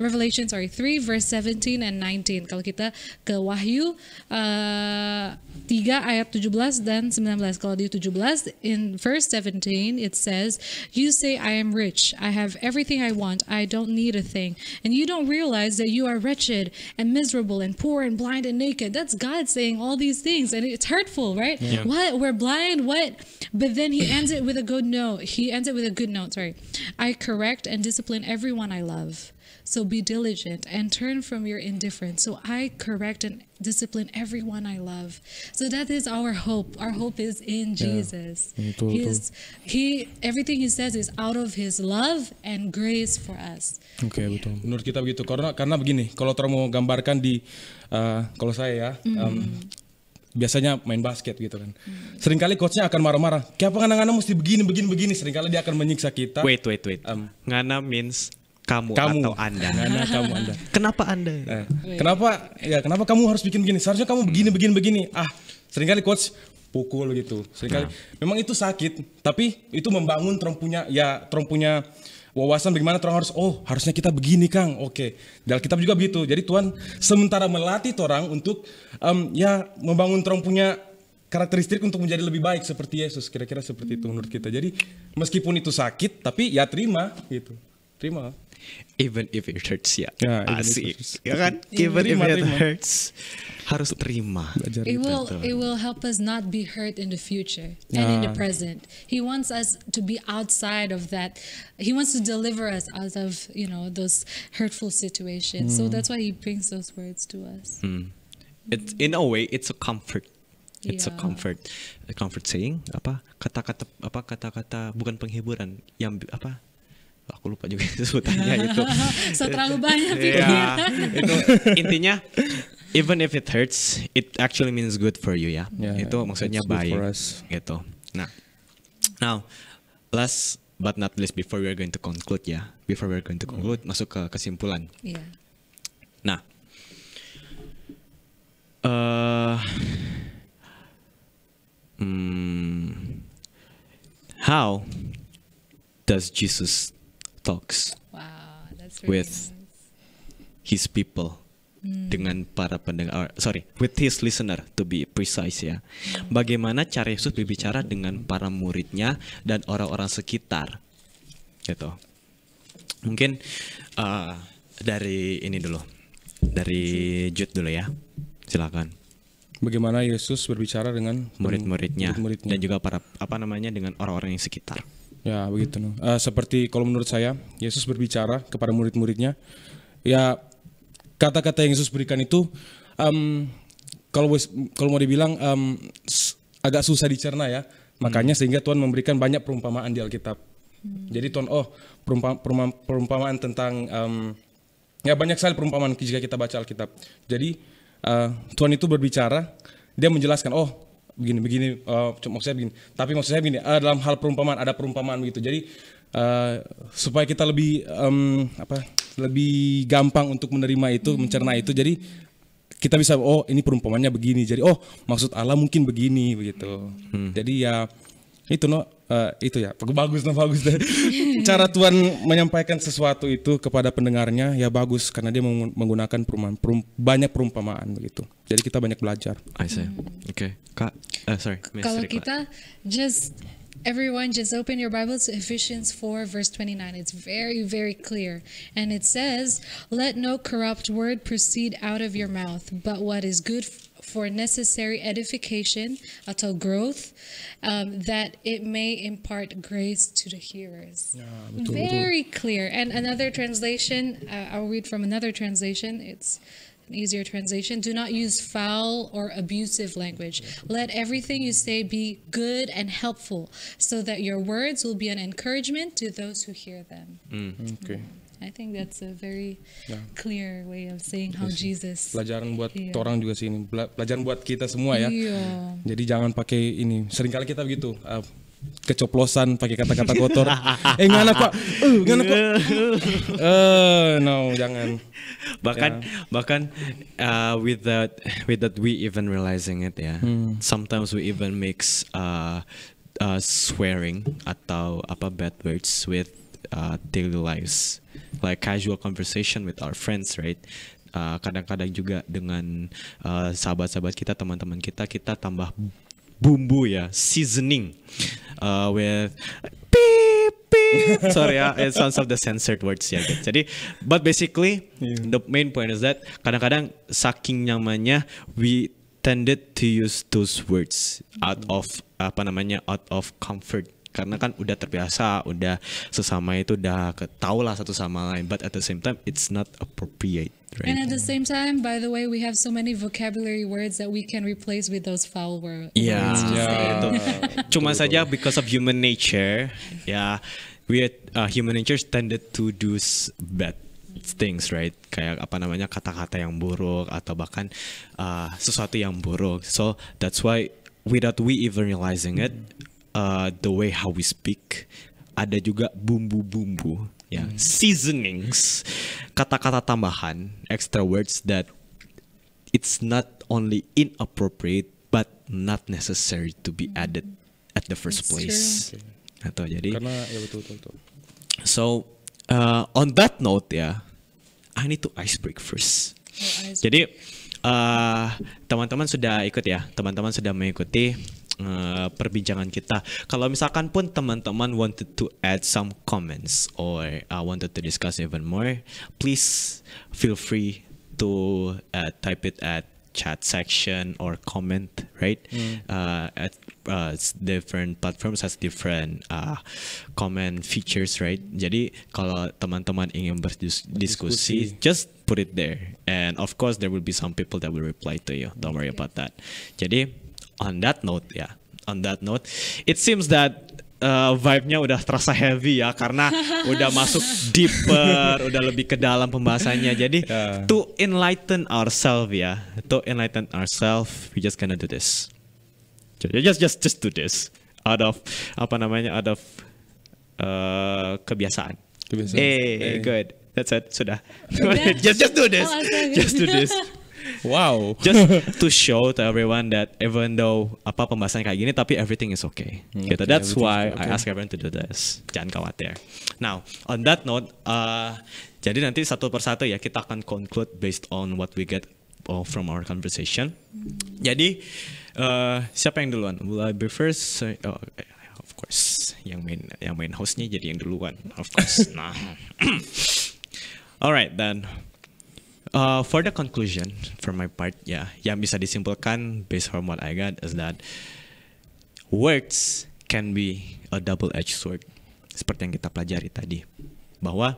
verse 17 and 19. Kalau kita ke Wahyu 3 ayat 17 dan 19. Kalau di 17 in verse 17 it says, "You say I am rich, I have everything I want, I don't need a thing, and you don't realize that you are wretched and miserable and poor and blind and naked." That's God saying all these things, and it's hurtful, right? Yeah. What? We're blind, what? But then he ends it with a good note. I correct and discipline everyone I love. So be diligent and turn from your indifference. So I correct and discipline everyone I love. So that is our hope. Our hope is in Jesus. Everything he says is out of his love and grace for us. Oke, betul. Menurut kita begitu. Karena begini, kalau orang mau gambarkan kalau saya biasanya main basket gitu kan. Seringkali coachnya akan marah-marah. Kenapa Ngana mesti begini. Seringkali dia akan menyiksa kita. Wait. Ngana means kamu atau Anda. Ngana kamu Anda. Kenapa Anda? Kenapa kamu harus bikin begini? Seharusnya kamu begini. Seringkali coach pukul gitu. Seringkali memang itu sakit, tapi itu membangun Trump punya wawasan bagaimana orang harusnya kita begini Kang. Oke. Dalam kitab juga begitu. Jadi Tuhan sementara melatih orang untuk membangun orang punya karakteristik untuk menjadi lebih baik seperti Yesus. Kira-kira seperti itu menurut kita. Jadi meskipun itu sakit tapi ya terima gitu. Terima. Even if it hurts ya. Asik. Ya kan? Even if it hurts, harus terima. It will help us not be hurt in the future and in the present. He wants us to be outside of that. He wants to deliver us out of, those hurtful situations. So that's why he brings those words to us. It's in a way it's a comfort. It's a Yeah. comfort saying. Kata-kata bukan penghiburan yang aku lupa juga sebutannya itu. So terlalu banyak pikir. Ya, itu intinya even if it hurts, it actually means good for you ya. Itu maksudnya it's good baik for us. gitu. Nah, now last but not least before we are going to conclude masuk ke kesimpulan. Yeah. Nah, how does Jesus talks Wow, that's really with nice. his people dengan para pendengar, with his listener to be precise ya. Bagaimana cara Yesus berbicara dengan para muridnya dan orang-orang sekitar, gitu. Mungkin dari ini dulu, dari Jude dulu ya, silakan. Bagaimana Yesus berbicara dengan Murid-muridnya dan juga para dengan orang-orang yang sekitar. Ya begitu. Seperti kalau menurut saya Yesus berbicara kepada murid-muridnya, ya kata-kata yang Yesus berikan itu kalau mau dibilang agak susah dicerna ya. Makanya sehingga Tuhan memberikan banyak perumpamaan di Alkitab. Jadi Tuhan perumpamaan tentang banyak sekali perumpamaan jika kita baca Alkitab. Jadi Tuhan itu berbicara, dia menjelaskan begini, maksudnya begini. Tapi maksud saya begini, dalam hal perumpamaan ada perumpamaan begitu. Jadi supaya kita lebih lebih gampang untuk menerima itu, mencerna itu. Jadi kita bisa ini perumpamannya begini. Jadi maksud Allah mungkin begini begitu. Jadi ya itu itu ya bagus deh. Cara Tuhan menyampaikan sesuatu itu kepada pendengarnya ya bagus karena dia menggunakan banyak perumpamaan begitu. Jadi kita banyak belajar. I see. Okay. Kak, sorry. Kalau kita everyone just open your Bibles to Ephesians 4 verse 29. It's very, very clear. And it says, "Let no corrupt word proceed out of your mouth, but what is good for necessary edification atau growth, that it may impart grace to the hearers." Very clear. And another translation, I'll read from another translation. It's an easier translation. "Do not use foul or abusive language. Let everything you say be good and helpful, so that your words will be an encouragement to those who hear them." Oke. I think that's a very clear way of saying how Jesus. Pelajaran buat orang juga sih ini. Pelajaran buat kita semua ya. Iya. Jadi jangan pakai ini. Seringkali kita begitu. Kecoplosan pakai kata-kata kotor. Ngana Pak. Ngana kok. No, jangan. Bahkan with that we even realizing it ya. Sometimes we even mix swearing atau bad words with daily lives, like casual conversation with our friends, right? Kadang-kadang juga dengan sahabat-sahabat kita, teman-teman kita tambah bumbu ya, seasoning with beep beep. Sorry ya, it sounds of the censored words ya. Jadi, but basically the main point is that kadang-kadang saking nyamannya we tended to use those words out of comfort. Karena kan udah terbiasa, udah sesama itu udah ketahu lah satu sama lain. But at the same time, it's not appropriate, right? And at the same time, by the way, we have so many vocabulary words that we can replace with those foul words. Yeah, itu. Cuma saja because of human nature, ya, human nature tended to do bad things, right? Kayak kata-kata yang buruk atau bahkan sesuatu yang buruk. So that's why without we even realizing it, the way how we speak ada juga bumbu-bumbu ya, seasonings, kata-kata tambahan, extra words that it's not only inappropriate but not necessary to be added at the first place. Atau jadi Karena ya betul. so On that note ya, I need to ice break first. Jadi teman-teman sudah ikut ya, teman-teman sudah mengikuti perbincangan kita. Kalau misalkan pun teman-teman wanted to add some comments or wanted to discuss even more, please feel free to type it at chat section or comment, right? At different platforms has different comment features, right? Jadi kalau teman-teman ingin berdiskusi, just put it there, and of course there will be some people that will reply to you. Don't worry about that. Jadi on that note, it seems that vibe-nya udah terasa heavy ya, karena udah masuk deeper, udah lebih ke dalam pembahasannya. Jadi to enlighten ourselves, we just gonna do this. Just do this out of kebiasaan. Good. That's it. Sudah. just do this. Just do this. Wow. Just to show to everyone that even though pembahasan kayak gini, tapi everything is okay. Gitu. That's why I ask everyone to do this. Jangan khawatir. Now, on that note, jadi nanti satu persatu ya kita akan conclude based on what we get from our conversation. Jadi siapa yang duluan? Will I be first? Of course, yang main hostnya jadi yang duluan. Of course. Nah. Alright then. For the conclusion, from my part, yang bisa disimpulkan based on what I got is that words can be a double-edged sword. Seperti yang kita pelajari tadi, bahwa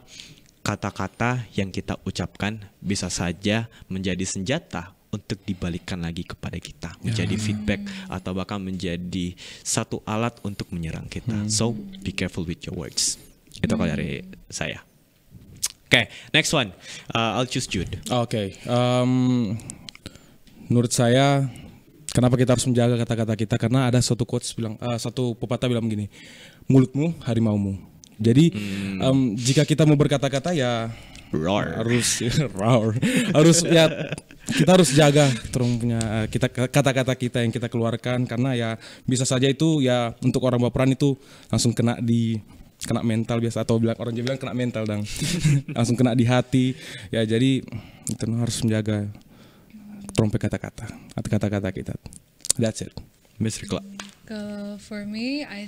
kata-kata yang kita ucapkan bisa saja menjadi senjata untuk dibalikkan lagi kepada kita, menjadi feedback atau bahkan menjadi satu alat untuk menyerang kita. So be careful with your words. Itu kalau dari saya. Okay, next one. I'll choose Jude. Okay. Menurut saya, kenapa kita harus menjaga kata-kata kita? Karena ada satu quotes bilang, satu pepatah bilang begini, mulutmu harimaumu. Jadi jika kita mau berkata-kata ya harus ya kita harus jaga punya kata-kata kita yang kita keluarkan, karena ya bisa saja itu ya untuk orang baperan itu langsung kena mental biasa, atau orang Jawa bilang kena mental dong. Langsung kena di hati. Ya jadi itu harus menjaga trompet kata-kata kita. That's it. Miss Rikla. For me, I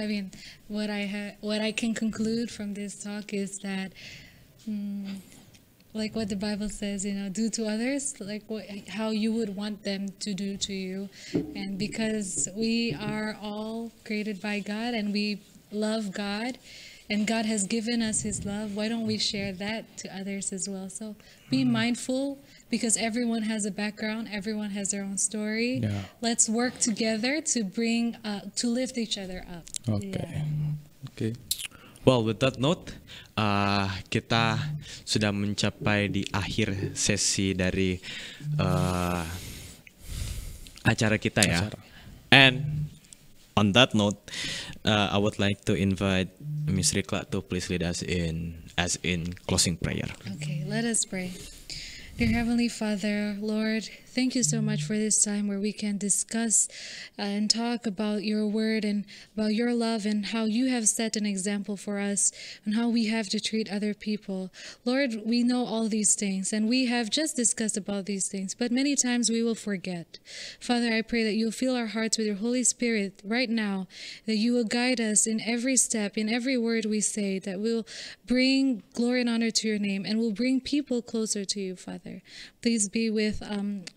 mean what I can conclude from this talk is that like what the Bible says, do to others like how you would want them to do to you. And because we are all created by God and we love God, and God has given us His love, why don't we share that to others as well? So be mindful, because everyone has a background, everyone has their own story. Let's work together to lift each other up. Okay. Well, with that note, kita sudah mencapai di akhir sesi dari acara kita ya. And on that note, I would like to invite Miss Rikla to please lead us in closing prayer. Okay, let us pray. Dear Heavenly Father, Lord, thank you so much for this time where we can discuss and talk about your word and about your love and how you have set an example for us and how we have to treat other people. Lord, we know all these things and we have just discussed about these things, but many times we will forget. Father, I pray that you'll fill our hearts with your Holy Spirit right now, that you will guide us in every step, in every word we say, that will bring glory and honor to your name and will bring people closer to you, Father. Please be with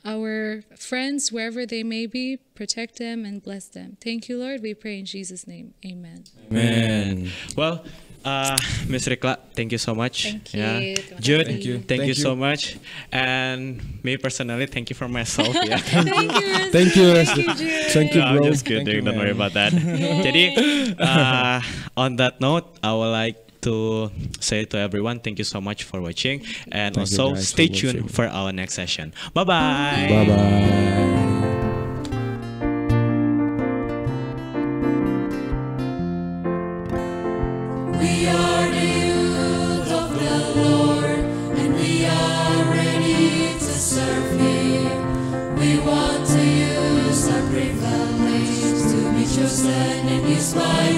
our friends wherever they may be. Protect them and bless them. Thank you, Lord. We pray in Jesus' name. Amen. Amen. Well, Ms. Rikla, thank you so much. Thank you. Jude, Thank you so much. And me personally, thank you for myself. Yeah. Thank you, bro. I'm just kidding. Don't worry about that. Jadi, on that note, I would like to say to everyone, thank you so much for watching, and Thank you also guys stay for tuned watching. for our next session. Bye-bye. Bye-bye. We are the youth of the Lord, and we are ready to serve Him. We want to use our privilege to be chosen and used by